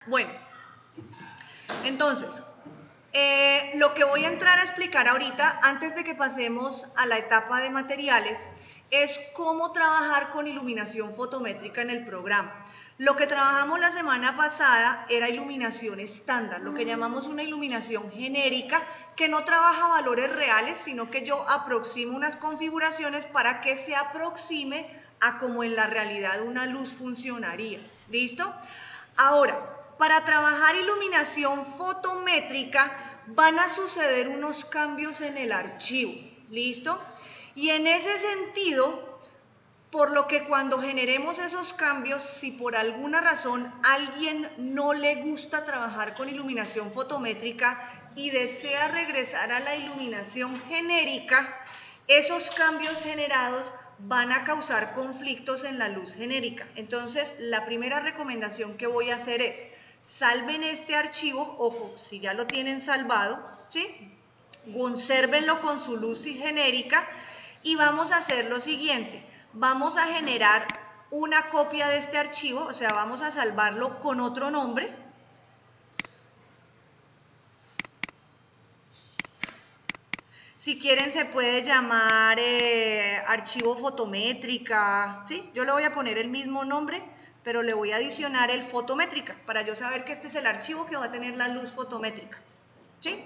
Bueno, entonces, lo que voy a entrar a explicar ahorita, antes de que pasemos a la etapa de materiales, es cómo trabajar con iluminación fotométrica en el programa. Lo que trabajamos la semana pasada era iluminación estándar, lo que llamamos una iluminación genérica, que no trabaja valores reales, sino que yo aproximo unas configuraciones para que se aproxime a cómo en la realidad una luz funcionaría. ¿Listo? Ahora, para trabajar iluminación fotométrica van a suceder unos cambios en el archivo, ¿listo? Y en ese sentido, por lo que cuando generemos esos cambios, si por alguna razón a alguien no le gusta trabajar con iluminación fotométrica y desea regresar a la iluminación genérica, esos cambios generados van a causar conflictos en la luz genérica. Entonces, la primera recomendación que voy a hacer es, salven este archivo, ojo, si ya lo tienen salvado, ¿sí? Consérvenlo con su luz genérica y vamos a hacer lo siguiente. Vamos a generar una copia de este archivo, o sea, vamos a salvarlo con otro nombre. Si quieren se puede llamar archivo fotométrica, ¿sí? Yo le voy a poner el mismo nombre, pero le voy a adicionar el fotométrica, para yo saber que este es el archivo que va a tener la luz fotométrica, ¿sí?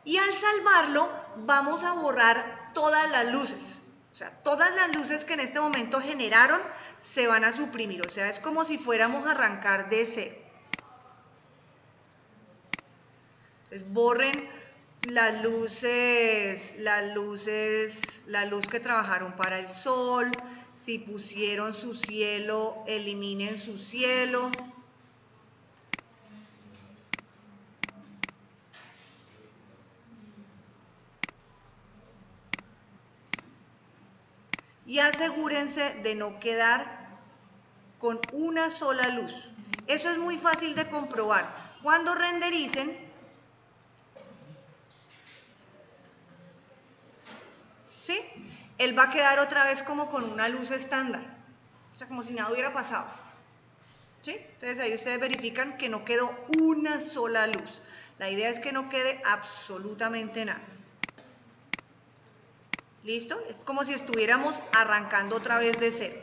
Y al salvarlo, vamos a borrar todas las luces. O sea, todas las luces que en este momento generaron se van a suprimir. O sea, es como si fuéramos a arrancar de cero. Entonces, borren las luces, la luz que trabajaron para el sol. Si pusieron su cielo, eliminen su cielo. Y asegúrense de no quedar con una sola luz. Eso es muy fácil de comprobar. Cuando rendericen, ¿sí? Él va a quedar otra vez como con una luz estándar, o sea, como si nada hubiera pasado, ¿sí? Entonces ahí ustedes verifican que no quedó una sola luz. La idea es que no quede absolutamente nada. ¿Listo? Es como si estuviéramos arrancando otra vez de cero.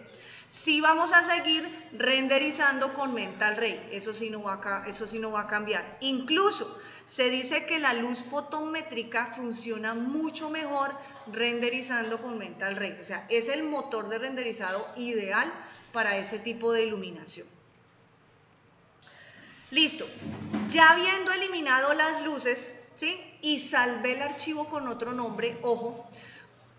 Sí vamos a seguir renderizando con Mental Ray, eso sí no va a cambiar. Incluso se dice que la luz fotométrica funciona mucho mejor renderizando con Mental Ray. O sea, es el motor de renderizado ideal para ese tipo de iluminación. Listo. Ya habiendo eliminado las luces, ¿sí? Y salvé el archivo con otro nombre, ojo.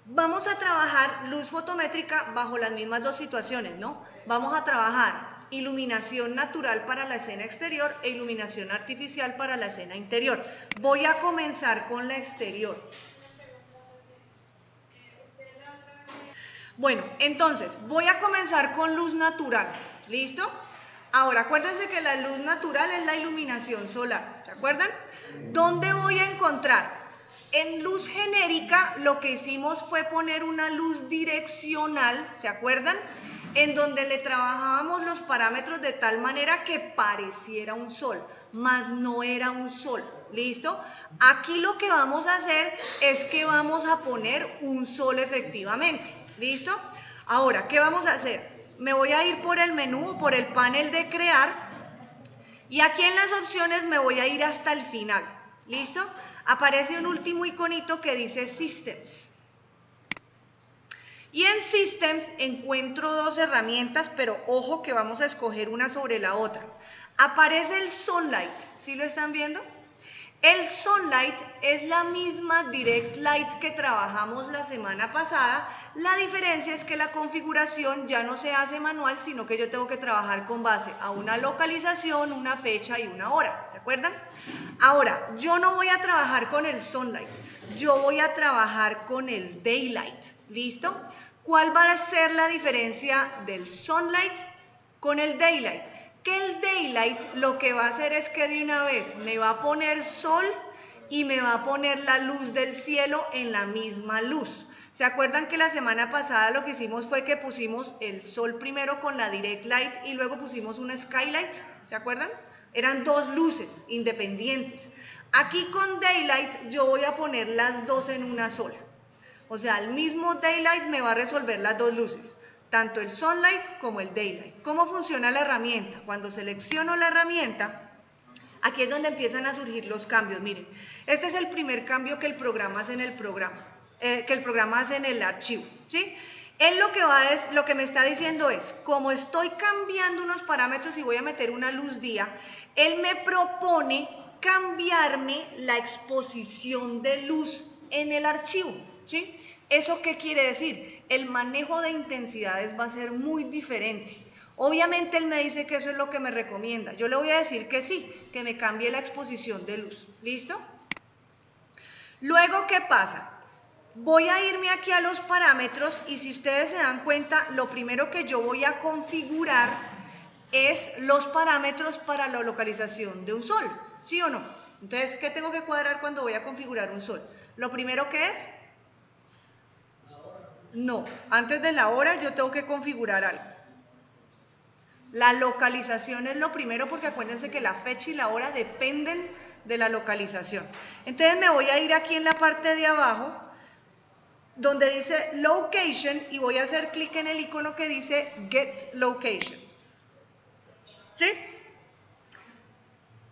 Vamos a trabajar luz fotométrica bajo las mismas dos situaciones, ¿no? Vamos a trabajar iluminación natural para la escena exterior e iluminación artificial para la escena interior. Voy a comenzar con la exterior. Bueno, entonces, voy a comenzar con luz natural, ¿listo? Ahora, acuérdense que la luz natural es la iluminación solar, ¿se acuerdan? ¿Dónde voy a encontrar? En luz genérica lo que hicimos fue poner una luz direccional, ¿se acuerdan? En donde le trabajábamos los parámetros de tal manera que pareciera un sol, mas no era un sol, ¿listo? Aquí lo que vamos a hacer es que vamos a poner un sol efectivamente, ¿listo? Ahora, ¿qué vamos a hacer? Me voy a ir por el menú, por el panel de crear, y aquí en las opciones me voy a ir hasta el final, ¿listo? Aparece un último iconito que dice Systems. Y en Systems encuentro dos herramientas, pero ojo que vamos a escoger una sobre la otra. Aparece el Sunlight, ¿sí lo están viendo? El Sunlight es la misma Direct Light que trabajamos la semana pasada. La diferencia es que la configuración ya no se hace manual, sino que yo tengo que trabajar con base a una localización, una fecha y una hora. ¿Se acuerdan? Ahora, yo no voy a trabajar con el Sunlight, yo voy a trabajar con el Daylight. ¿Listo? ¿Cuál va a ser la diferencia del Sunlight con el Daylight? Que el Daylight lo que va a hacer es que de una vez me va a poner sol y me va a poner la luz del cielo en la misma luz. ¿Se acuerdan que la semana pasada lo que hicimos fue que pusimos el sol primero con la Direct Light y luego pusimos una Skylight? ¿Se acuerdan? eran dos luces independientes. Aquí con Daylight yo voy a poner las dos en una sola. O sea, el mismo Daylight me va a resolver las dos luces, tanto el Sunlight como el Daylight. ¿Cómo funciona la herramienta? Cuando selecciono la herramienta, aquí es donde empiezan a surgir los cambios. Miren, este es el primer cambio que el programa hace en el programa, hace en el archivo, ¿sí? Él lo que me está diciendo es, como estoy cambiando unos parámetros y voy a meter una luz día, él me propone cambiarme la exposición de luz en el archivo, ¿sí? ¿Eso qué quiere decir? El manejo de intensidades va a ser muy diferente. Obviamente él me dice que eso es lo que me recomienda. Yo le voy a decir que sí, que me cambie la exposición de luz. ¿Listo? Luego, ¿qué pasa? Voy a irme aquí a los parámetros y si ustedes se dan cuenta, lo primero que yo voy a configurar es los parámetros para la localización de un sol, ¿sí o no? Entonces, ¿qué tengo que cuadrar cuando voy a configurar un sol? Lo primero que es... No, antes de la hora yo tengo que configurar algo. La localización es lo primero porque acuérdense que la fecha y la hora dependen de la localización. Entonces me voy a ir aquí en la parte de abajo donde dice Location y voy a hacer clic en el icono que dice Get Location. ¿Sí?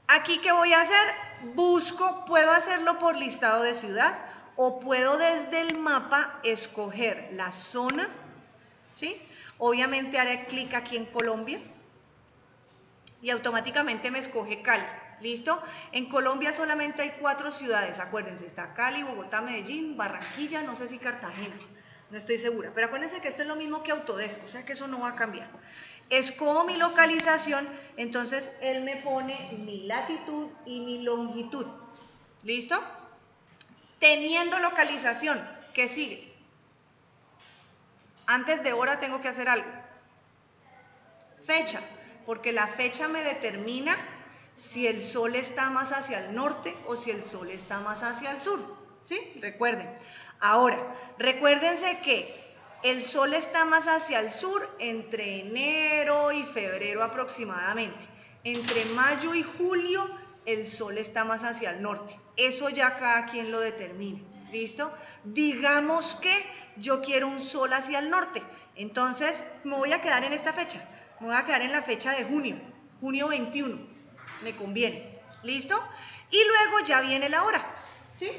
Aquí, ¿qué voy a hacer? Busco, puedo hacerlo por listado de ciudad o puedo desde el mapa escoger la zona, ¿sí? Obviamente haré clic aquí en Colombia y automáticamente me escoge Cali. ¿Listo? En Colombia solamente hay 4 ciudades, acuérdense, está Cali, Bogotá, Medellín, Barranquilla, no sé si Cartagena, no estoy segura, pero acuérdense que esto es lo mismo que Autodesk, o sea que eso no va a cambiar. Escojo mi localización, entonces él me pone mi latitud y mi longitud. ¿Listo? Teniendo localización, ¿qué sigue? Antes de hora tengo que hacer algo. Fecha, porque la fecha me determina si el sol está más hacia el norte o si el sol está más hacia el sur, ¿sí? Recuerden. Ahora, recuérdense que el sol está más hacia el sur entre enero y febrero aproximadamente. Entre mayo y julio el sol está más hacia el norte. Eso ya cada quien lo determina, ¿listo? Digamos que yo quiero un sol hacia el norte, entonces me voy a quedar en esta fecha. Me voy a quedar en la fecha de junio, junio 21. Me conviene, ¿listo? Y luego ya viene la hora, ¿sí?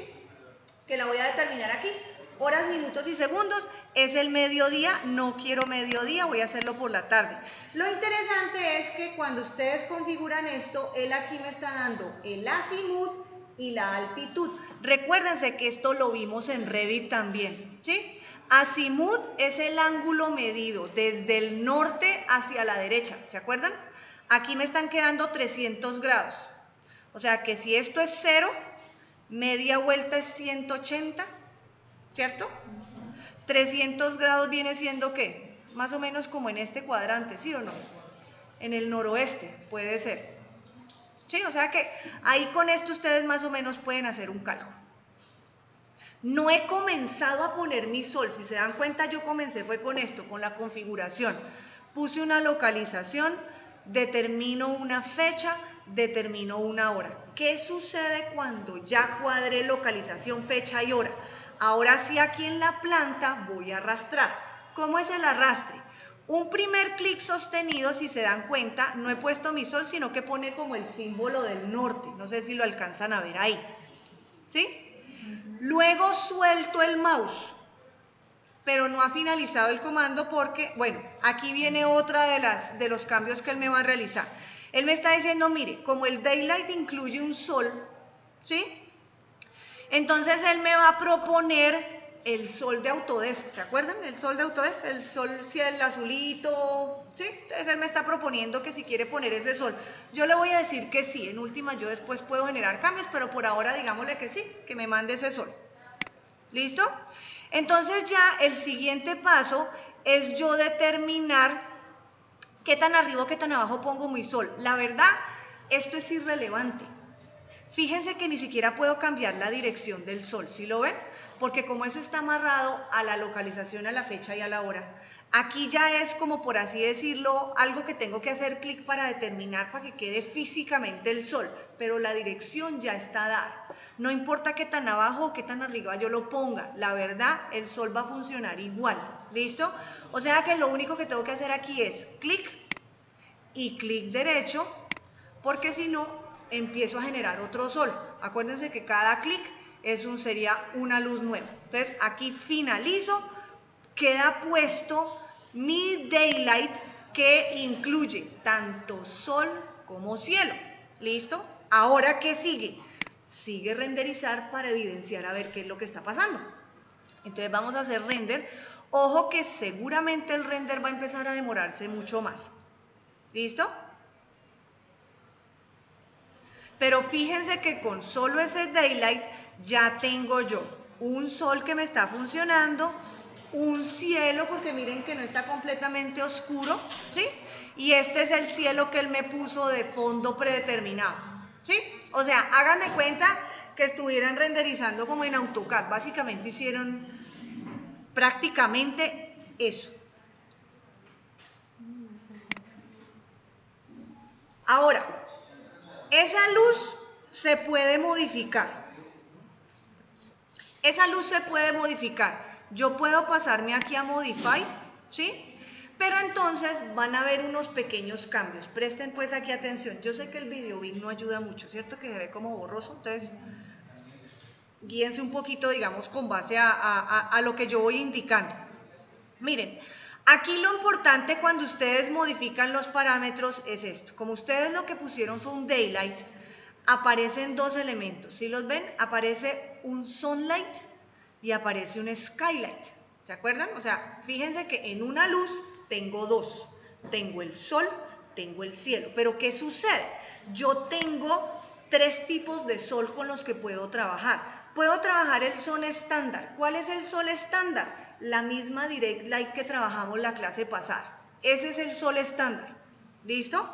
Que la voy a determinar aquí. Horas, minutos y segundos, es el mediodía, no quiero mediodía, voy a hacerlo por la tarde. Lo interesante es que cuando ustedes configuran esto, él aquí me está dando el azimut y la altitud. Recuérdense que esto lo vimos en Revit también, ¿sí? Azimut es el ángulo medido desde el norte hacia la derecha, ¿se acuerdan? Aquí me están quedando 300 grados, o sea que si esto es 0, media vuelta es 180, ¿cierto? 300 grados viene siendo ¿qué? Más o menos como en este cuadrante, ¿sí o no? En el noroeste puede ser, ¿sí? O sea que ahí con esto ustedes más o menos pueden hacer un cálculo. No he comenzado a poner mi sol, si se dan cuenta yo comencé fue con esto, con la configuración. Puse una localización, determino una fecha, determino una hora. ¿Qué sucede cuando ya cuadré localización, fecha y hora? Ahora sí aquí en la planta voy a arrastrar. ¿Cómo es el arrastre? Un primer clic sostenido, si se dan cuenta, no he puesto mi sol, sino que pone como el símbolo del norte. No sé si lo alcanzan a ver ahí. ¿Sí? Luego suelto el mouse, pero no ha finalizado el comando porque, bueno, aquí viene otra de los cambios que él me va a realizar. Él me está diciendo, mire, como el Daylight incluye un sol, ¿sí? Entonces él me va a proponer el sol de Autodesk, ¿se acuerdan? El sol de Autodesk, el sol, si el azulito, ¿sí? Entonces él me está proponiendo que si quiere poner ese sol. Yo le voy a decir que sí, en última yo después puedo generar cambios, pero por ahora digámosle que sí, que me mande ese sol. ¿Listo? Entonces ya el siguiente paso es yo determinar qué tan arriba o qué tan abajo pongo mi sol. La verdad, esto es irrelevante. Fíjense que ni siquiera puedo cambiar la dirección del sol, ¿sí lo ven? Porque como eso está amarrado a la localización, a la fecha y a la hora, Aquí ya es como, por así decirlo, algo que tengo que hacer clic para determinar, para que quede físicamente el sol, pero la dirección ya está dada. No importa qué tan abajo o qué tan arriba yo lo ponga, la verdad, el sol va a funcionar igual, ¿listo? O sea que lo único que tengo que hacer aquí es clic y clic derecho, porque si no, empiezo a generar otro sol. Acuérdense que cada clic sería una luz nueva. Entonces, aquí finalizo, queda puesto mi daylight, que incluye tanto sol como cielo. ¿Listo? Ahora, ¿qué sigue? Sigue renderizar para evidenciar a ver qué es lo que está pasando. Entonces vamos a hacer render. Ojo que seguramente el render va a empezar a demorarse mucho más. ¿Listo? Pero fíjense que con solo ese daylight ya tengo yo un sol que me está funcionando, un cielo, porque miren que no está completamente oscuro, ¿sí? Y este es el cielo que él me puso de fondo predeterminado, ¿sí? O sea, hagan de cuenta que estuvieran renderizando como en AutoCAD, básicamente hicieron prácticamente eso. Ahora, esa luz se puede modificar. Esa luz se puede modificar. Yo puedo pasarme aquí a Modify, ¿sí? Pero entonces van a haber unos pequeños cambios. Presten pues aquí atención. Yo sé que el video no ayuda mucho, ¿cierto? Que se ve como borroso. Entonces, guíense un poquito, digamos, con base a lo que yo voy indicando. Miren, aquí lo importante cuando ustedes modifican los parámetros es esto. Como ustedes lo que pusieron fue un daylight, aparecen dos elementos. ¿Sí los ven? Aparece un sunlight y aparece un skylight. ¿Se acuerdan? O sea, fíjense que en una luz tengo dos. Tengo el sol, tengo el cielo. Pero ¿qué sucede? Yo tengo tres tipos de sol con los que puedo trabajar. Puedo trabajar el sol estándar. ¿Cuál es el sol estándar? La misma direct light que trabajamos la clase pasada. Ese es el sol estándar. ¿Listo?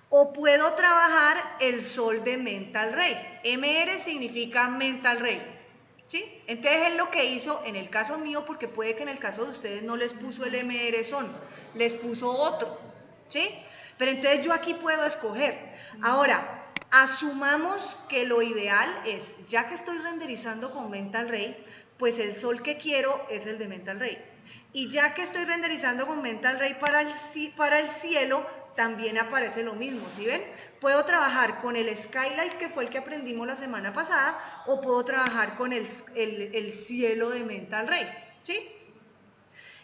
O puedo trabajar el sol de Mental Ray. MR significa Mental Ray. ¿Sí? Entonces es lo que hizo en el caso mío, porque puede que en el caso de ustedes no les puso el MR son, les puso otro. ¿Sí? Pero entonces yo aquí puedo escoger. Ahora, asumamos que lo ideal es, ya que estoy renderizando con Mental Ray, pues el sol que quiero es el de Mental Ray. Y ya que estoy renderizando con Mental Ray para el cielo, también aparece lo mismo, ¿sí ven? Puedo trabajar con el skylight, que fue el que aprendimos la semana pasada, o puedo trabajar con el cielo de Mental Ray, ¿sí?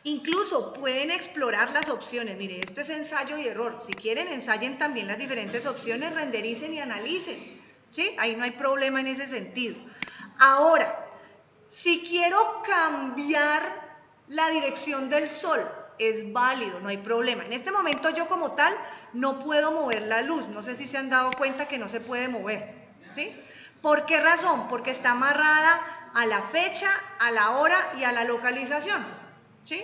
Incluso pueden explorar las opciones. Mire, esto es ensayo y error. Si quieren, ensayen también las diferentes opciones, rendericen y analicen, ¿sí? Ahí no hay problema en ese sentido. Ahora, si quiero cambiar la dirección del sol, es válido, no hay problema. En este momento yo como tal no puedo mover la luz. No sé si se han dado cuenta que no se puede mover, ¿sí? ¿Por qué razón? Porque está amarrada a la fecha, a la hora y a la localización, ¿sí?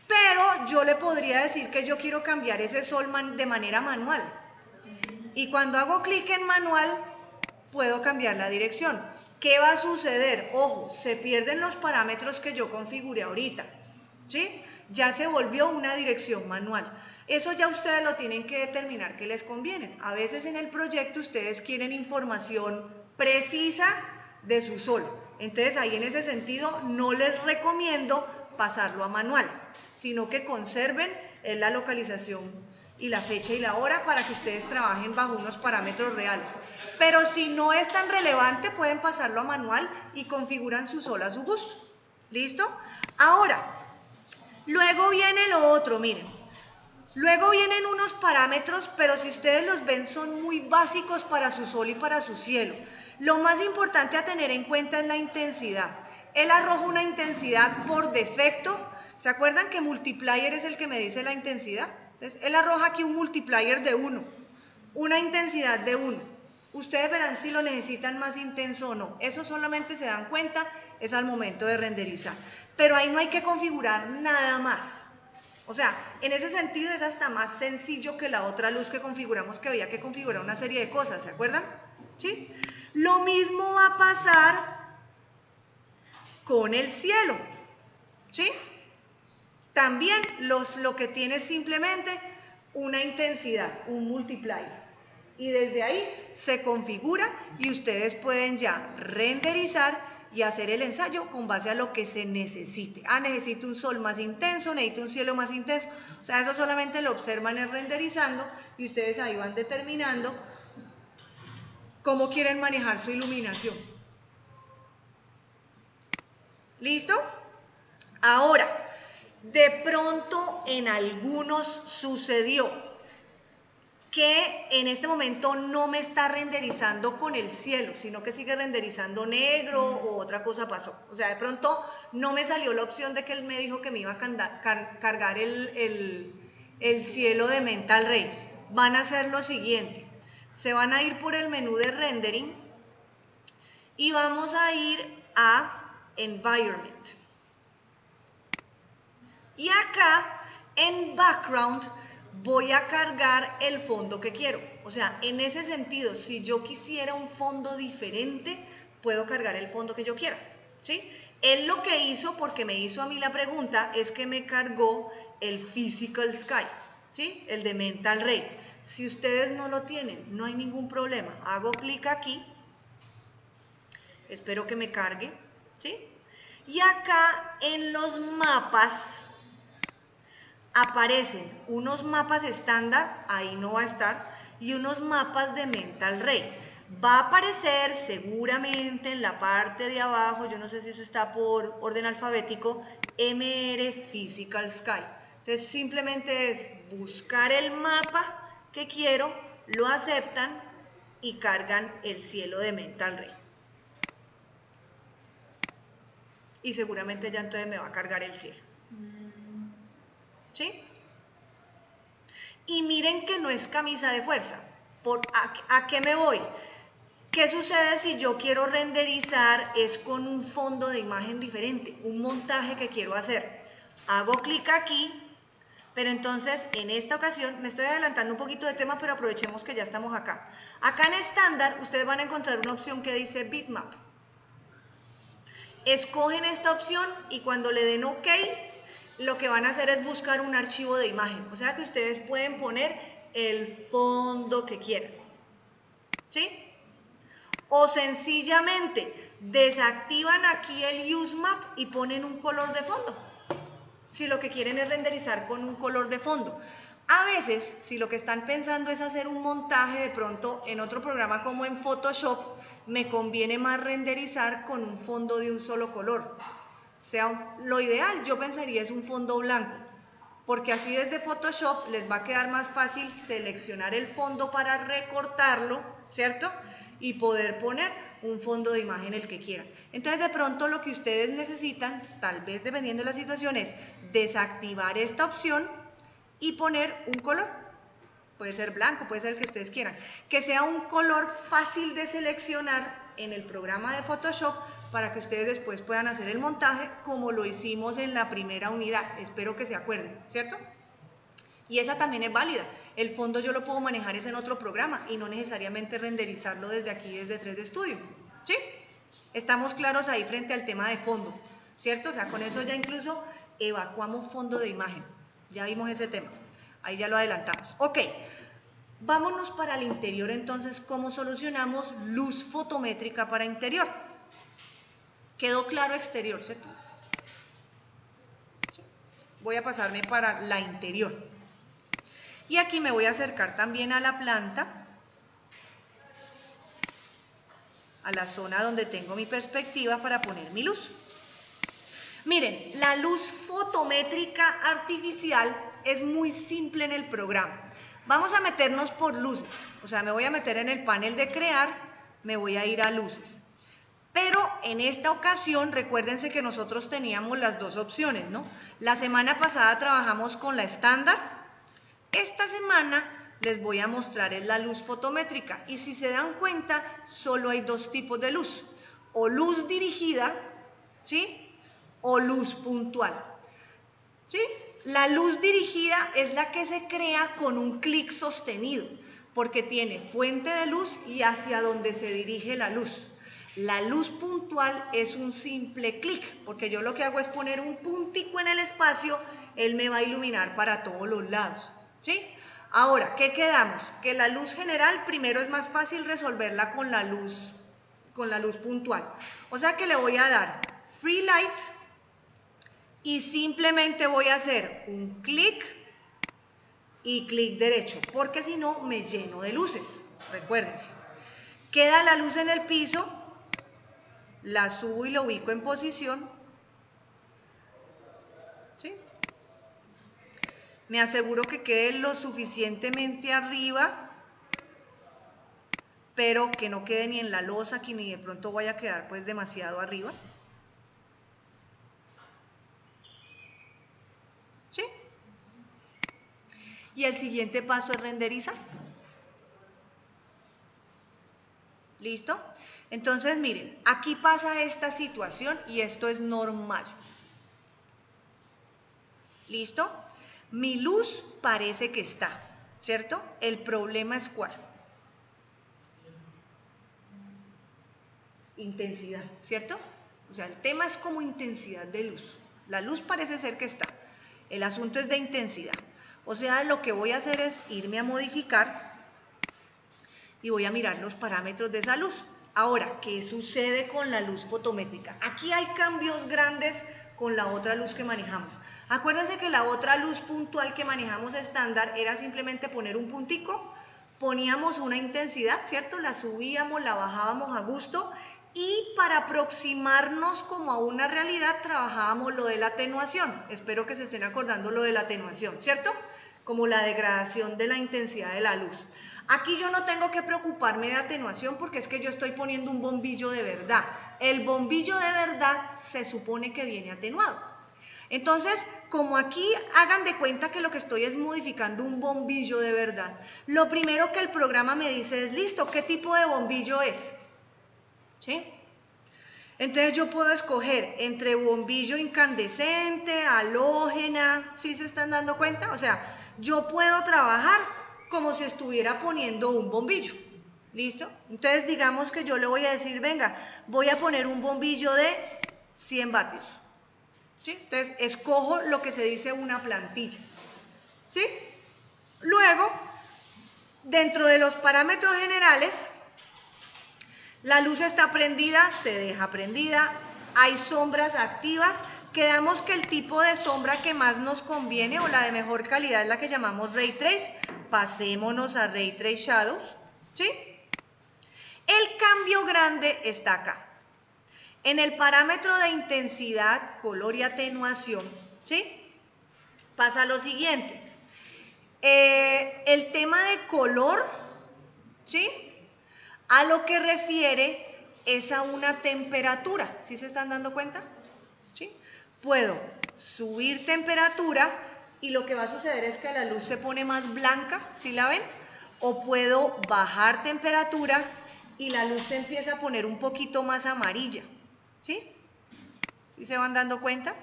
Pero yo le podría decir que yo quiero cambiar ese sol de manera manual. Y cuando hago clic en manual, puedo cambiar la dirección. ¿Qué va a suceder? Ojo, se pierden los parámetros que yo configuré ahorita, ¿sí? Ya se volvió una dirección manual. Eso ya ustedes lo tienen que determinar que les conviene. A veces en el proyecto ustedes quieren información precisa de su sol. Entonces ahí en ese sentido no les recomiendo pasarlo a manual, sino que conserven la localización y la fecha y la hora para que ustedes trabajen bajo unos parámetros reales. Pero si no es tan relevante, pueden pasarlo a manual y configuran su sol a su gusto. ¿Listo? Ahora, luego viene lo otro, miren. Luego vienen unos parámetros, pero si ustedes los ven son muy básicos para su sol y para su cielo. Lo más importante a tener en cuenta es la intensidad. Él arroja una intensidad por defecto. ¿Se acuerdan que multiplier es el que me dice la intensidad? Entonces, él arroja aquí un multiplier de 1, una intensidad de 1. Ustedes verán si lo necesitan más intenso o no. Eso solamente se dan cuenta es al momento de renderizar. Pero ahí no hay que configurar nada más. O sea, en ese sentido es hasta más sencillo que la otra luz que configuramos, que había que configurar una serie de cosas, ¿se acuerdan? ¿Sí? Lo mismo va a pasar con el cielo, ¿sí? También lo que tiene es simplemente una intensidad, un multiplier. Y desde ahí se configura y ustedes pueden ya renderizar y hacer el ensayo con base a lo que se necesite. Necesito un sol más intenso, necesito un cielo más intenso. O sea, eso solamente lo observan en renderizando y ustedes ahí van determinando cómo quieren manejar su iluminación. ¿Listo? Ahora, de pronto en algunos sucedió que en este momento no me está renderizando con el cielo, sino que sigue renderizando negro o otra cosa pasó. O sea, de pronto no me salió la opción de que él me dijo que me iba a cargar el cielo de Mental Ray. Van a hacer lo siguiente. Se van a ir por el menú de rendering y vamos a ir a Environment. Y acá en Background voy a cargar el fondo que quiero. O sea, en ese sentido, si yo quisiera un fondo diferente, puedo cargar el fondo que yo quiera, ¿sí? Él lo que hizo, porque me hizo a mí la pregunta, es que me cargó el Physical Sky, ¿sí? El de Mental Ray. Si ustedes no lo tienen, no hay ningún problema. Hago clic aquí, espero que me cargue, ¿sí? Y acá en los mapas aparecen unos mapas estándar, ahí no va a estar, y unos mapas de Mental Ray. Va a aparecer seguramente en la parte de abajo, yo no sé si eso está por orden alfabético, MR Physical Sky. Entonces simplemente es buscar el mapa que quiero, lo aceptan y cargan el cielo de Mental Ray. Y seguramente ya entonces me va a cargar el cielo. ¿Sí? Y miren que no es camisa de fuerza. ¿A qué me voy? ¿Qué sucede si yo quiero renderizar es con un fondo de imagen diferente, un montaje que quiero hacer? Hago clic aquí, pero entonces en esta ocasión, me estoy adelantando un poquito de tema, pero aprovechemos que ya estamos acá. Acá en estándar, ustedes van a encontrar una opción que dice Bitmap. Escogen esta opción y cuando le den OK, lo que van a hacer es buscar un archivo de imagen. O sea que ustedes pueden poner el fondo que quieran. ¿Sí? O sencillamente desactivan aquí el UseMap y ponen un color de fondo. Si lo que quieren es renderizar con un color de fondo. A veces, si lo que están pensando es hacer un montaje de pronto en otro programa como en Photoshop, me conviene más renderizar con un fondo de un solo color. Lo ideal, yo pensaría, es un fondo blanco, porque así desde Photoshop les va a quedar más fácil seleccionar el fondo para recortarlo, ¿cierto? Y poder poner un fondo de imagen el que quieran. Entonces, de pronto lo que ustedes necesitan, tal vez dependiendo de la situación, es desactivar esta opción y poner un color. Puede ser blanco, puede ser el que ustedes quieran. Que sea un color fácil de seleccionar en el programa de Photoshop para que ustedes después puedan hacer el montaje como lo hicimos en la primera unidad. Espero que se acuerden, ¿cierto? Y esa también es válida. El fondo yo lo puedo manejar en otro programa y no necesariamente renderizarlo desde aquí, desde 3D Studio. ¿Sí? Estamos claros ahí frente al tema de fondo, ¿cierto? O sea, con eso ya incluso evacuamos fondo de imagen. Ya vimos ese tema. Ahí ya lo adelantamos. Ok. Vámonos para el interior entonces, ¿cómo solucionamos luz fotométrica para interior? Quedó claro exterior, ¿cierto? Voy a pasarme para la interior. Y aquí me voy a acercar también a la planta, a la zona donde tengo mi perspectiva para poner mi luz. Miren, la luz fotométrica artificial es muy simple en el programa. Vamos a meternos por luces, o sea, me voy a meter en el panel de crear, me voy a ir a luces. Pero en esta ocasión, recuérdense que nosotros teníamos las dos opciones, ¿no? La semana pasada trabajamos con la estándar. Esta semana les voy a mostrar la luz fotométrica. Y si se dan cuenta, solo hay dos tipos de luz. O luz dirigida, ¿sí? O luz puntual, ¿sí? La luz dirigida es la que se crea con un clic sostenido, porque tiene fuente de luz y hacia donde se dirige la luz. La luz puntual es un simple clic, porque yo lo que hago es poner un puntico en el espacio él me va a iluminar para todos los lados, ¿sí? Ahora, ¿qué quedamos? Que la luz general primero es más fácil resolverla con la luz puntual. O sea que le voy a dar free light y simplemente voy a hacer un clic y clic derecho, porque si no me lleno de luces, recuérdense. Queda la luz en el piso, la subo y la ubico en posición, ¿sí? Me aseguro que quede lo suficientemente arriba, pero que no quede ni en la losa aquí, ni de pronto vaya a quedar pues demasiado arriba. ¿Sí? Y el siguiente paso es renderizar. ¿Listo? Entonces, miren, aquí pasa esta situación y esto es normal. ¿Listo? Mi luz parece que está, ¿cierto? El problema es ¿cuál? Intensidad, ¿cierto? O sea, el tema es como intensidad de luz. La luz parece ser que está. El asunto es de intensidad. O sea, lo que voy a hacer es irme a modificar y voy a mirar los parámetros de esa luz. Ahora, ¿qué sucede con la luz fotométrica? Aquí hay cambios grandes con la otra luz que manejamos. Acuérdense que la otra luz puntual que manejamos estándar era simplemente poner un puntico, poníamos una intensidad, ¿cierto? La subíamos, la bajábamos a gusto y para aproximarnos como a una realidad trabajábamos lo de la atenuación. Espero que se estén acordando lo de la atenuación, ¿cierto? Como la degradación de la intensidad de la luz. Aquí yo no tengo que preocuparme de atenuación porque es que yo estoy poniendo un bombillo de verdad. El bombillo de verdad se supone que viene atenuado. Entonces, como aquí hagan de cuenta que lo que estoy es modificando un bombillo de verdad, lo primero que el programa me dice es, listo, ¿qué tipo de bombillo es? ¿Sí? Entonces yo puedo escoger entre bombillo incandescente, halógena, ¿sí se están dando cuenta? O sea, yo puedo trabajar como si estuviera poniendo un bombillo, ¿listo? Entonces digamos que yo le voy a decir, venga, voy a poner un bombillo de 100 vatios, ¿sí? Entonces escojo lo que se dice una plantilla, ¿sí? Luego, dentro de los parámetros generales, la luz está prendida, se deja prendida, hay sombras activas, quedamos que el tipo de sombra que más nos conviene o la de mejor calidad es la que llamamos Ray Trace, pasémonos a Ray Trace Shadows, ¿sí? El cambio grande está acá, en el parámetro de intensidad, color y atenuación, ¿sí? Pasa lo siguiente, el tema de color, ¿sí? A lo que refiere es a una temperatura, ¿sí se están dando cuenta? ¿Sí? Puedo subir temperatura y lo que va a suceder es que la luz se pone más blanca, ¿sí la ven? O puedo bajar temperatura y la luz se empieza a poner un poquito más amarilla, ¿sí? ¿Sí se van dando cuenta?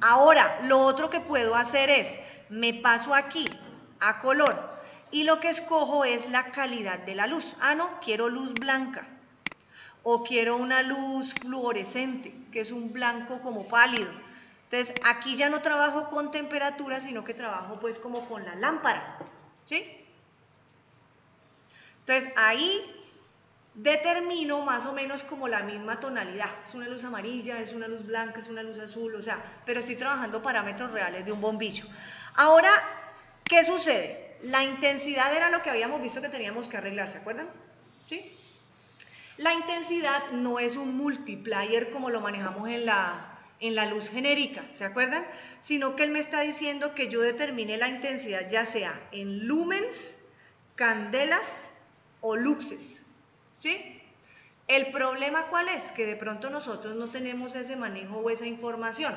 Ahora, lo otro que puedo hacer es, me paso aquí a color. Y lo que escojo es la calidad de la luz. Ah, no, quiero luz blanca. O quiero una luz fluorescente, que es un blanco como pálido. Entonces, aquí ya no trabajo con temperatura, sino que trabajo pues como con la lámpara. ¿Sí? Entonces, ahí determino más o menos como la misma tonalidad. Es una luz amarilla, es una luz blanca, es una luz azul, o sea, pero estoy trabajando parámetros reales de un bombillo. Ahora, ¿qué sucede? La intensidad era lo que habíamos visto que teníamos que arreglar, ¿se acuerdan? ¿Sí? La intensidad no es un multiplier como lo manejamos en la luz genérica, ¿se acuerdan? Sino que él me está diciendo que yo determine la intensidad ya sea en lumens, candelas o luxes, ¿sí? El problema ¿cuál es? Que de pronto nosotros no tenemos ese manejo o esa información.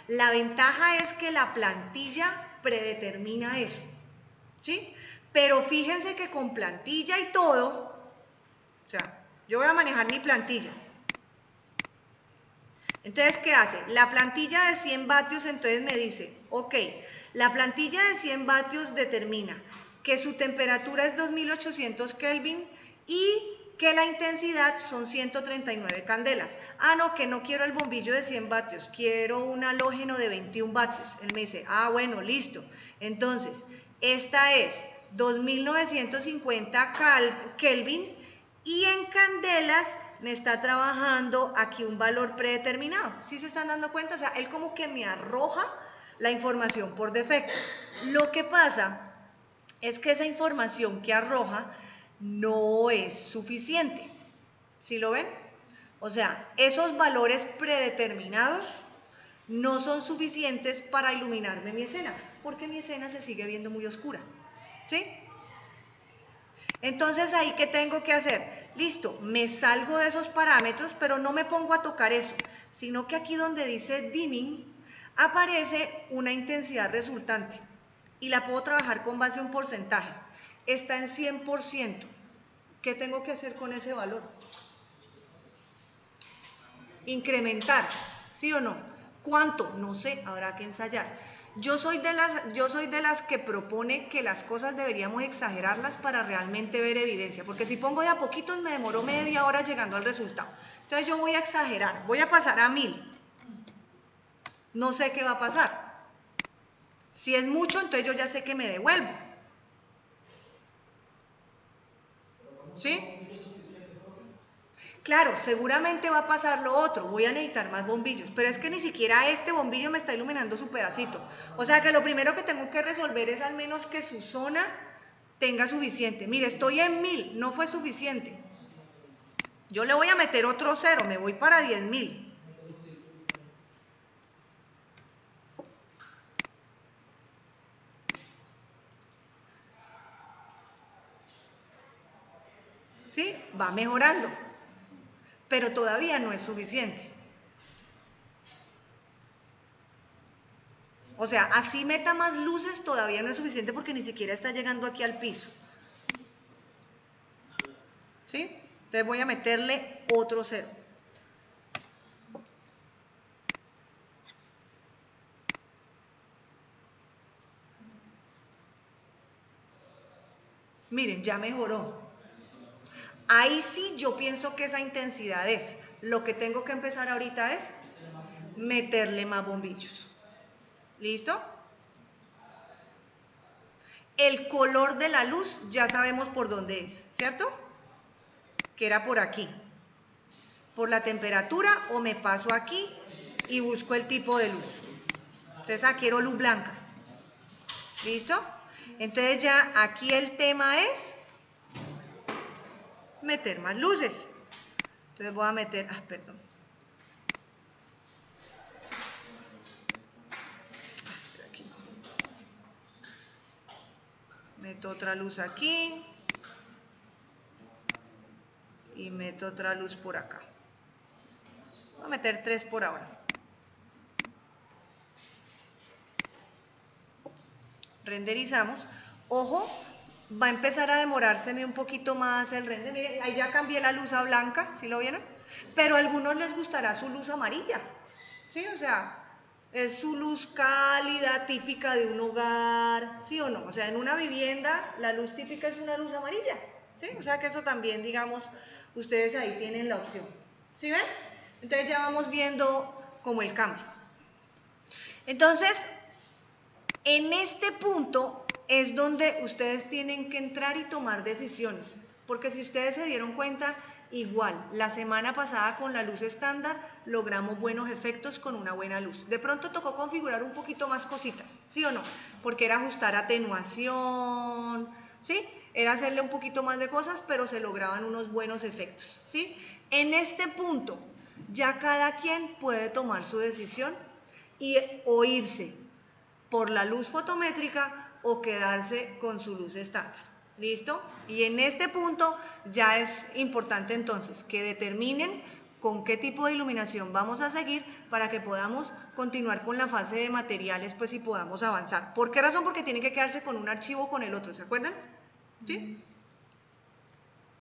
La ventaja es que la plantilla predetermina eso, ¿sí? Pero fíjense que con plantilla y todo, o sea, yo voy a manejar mi plantilla. Entonces, ¿qué hace? La plantilla de 100 vatios entonces me dice, ok, la plantilla de 100 vatios determina que su temperatura es 2800 Kelvin y que la intensidad son 139 candelas. Ah, no, que no quiero el bombillo de 100 vatios, quiero un halógeno de 21 vatios. Él me dice, ah, bueno, listo. Entonces, esta es 2950 Kelvin y en candelas me está trabajando aquí un valor predeterminado. ¿Sí se están dando cuenta? O sea, él como que me arroja la información por defecto. Lo que pasa es que esa información que arroja no es suficiente. ¿Sí lo ven? O sea, esos valores predeterminados no son suficientes para iluminarme mi escena, porque mi escena se sigue viendo muy oscura. ¿Sí? Entonces, ¿ahí qué tengo que hacer? Listo, me salgo de esos parámetros, pero no me pongo a tocar eso, sino que aquí donde dice dimming, aparece una intensidad resultante y la puedo trabajar con base a un porcentaje. Está en 100%. ¿Qué tengo que hacer con ese valor? Incrementar, ¿sí o no? ¿Cuánto? No sé, habrá que ensayar. Yo soy de las que propone que las cosas deberíamos exagerarlas para realmente ver evidencia, porque si pongo de a poquitos me demoro media hora llegando al resultado. Entonces yo voy a exagerar, voy a pasar a 1000. No sé qué va a pasar. Si es mucho, entonces yo ya sé que me devuelvo. ¿Sí? Claro, seguramente va a pasar lo otro, voy a necesitar más bombillos, pero es que ni siquiera este bombillo me está iluminando su pedacito. O sea que lo primero que tengo que resolver es al menos que su zona tenga suficiente. Mire, estoy en 1000, no fue suficiente. Yo le voy a meter otro 0, me voy para 10.000. ¿Sí? Va mejorando, pero todavía no es suficiente. O sea, así meta más luces todavía no es suficiente porque ni siquiera está llegando aquí al piso. ¿Sí? Entonces voy a meterle otro 0. Miren, ya mejoró. Ahí sí yo pienso que esa intensidad es. Lo que tengo que empezar ahorita es meterle más bombillos. ¿Listo? El color de la luz ya sabemos por dónde es, ¿cierto? Que era por aquí. Por la temperatura o me paso aquí y busco el tipo de luz. Entonces aquí quiero luz blanca. ¿Listo? Entonces ya aquí el tema es meter más luces. Entonces voy a meter, perdón. Aquí. Meto otra luz aquí. Y meto otra luz por acá. Voy a meter 3 por ahora. Renderizamos. Ojo, va a empezar a demorárseme un poquito más el render. Miren, ahí ya cambié la luz a blanca, ¿sí lo vieron? Pero a algunos les gustará su luz amarilla, ¿sí? O sea, es su luz cálida, típica de un hogar, ¿sí o no? O sea, en una vivienda la luz típica es una luz amarilla, ¿sí? O sea que eso también, digamos, ustedes ahí tienen la opción, ¿sí ven? Entonces ya vamos viendo como el cambio. Entonces, en este punto es donde ustedes tienen que entrar y tomar decisiones, porque si ustedes se dieron cuenta, igual, la semana pasada con la luz estándar logramos buenos efectos con una buena luz. De pronto tocó configurar un poquito más cositas, ¿sí o no? Porque era ajustar atenuación, ¿sí? Era hacerle un poquito más de cosas, pero se lograban unos buenos efectos, ¿sí? En este punto, ya cada quien puede tomar su decisión o irse por la luz fotométrica o quedarse con su luz estándar. ¿Listo? Y en este punto ya es importante entonces que determinen con qué tipo de iluminación vamos a seguir para que podamos continuar con la fase de materiales pues y podamos avanzar. ¿Por qué razón? Porque tienen que quedarse con un archivo o con el otro, ¿se acuerdan? ¿Sí?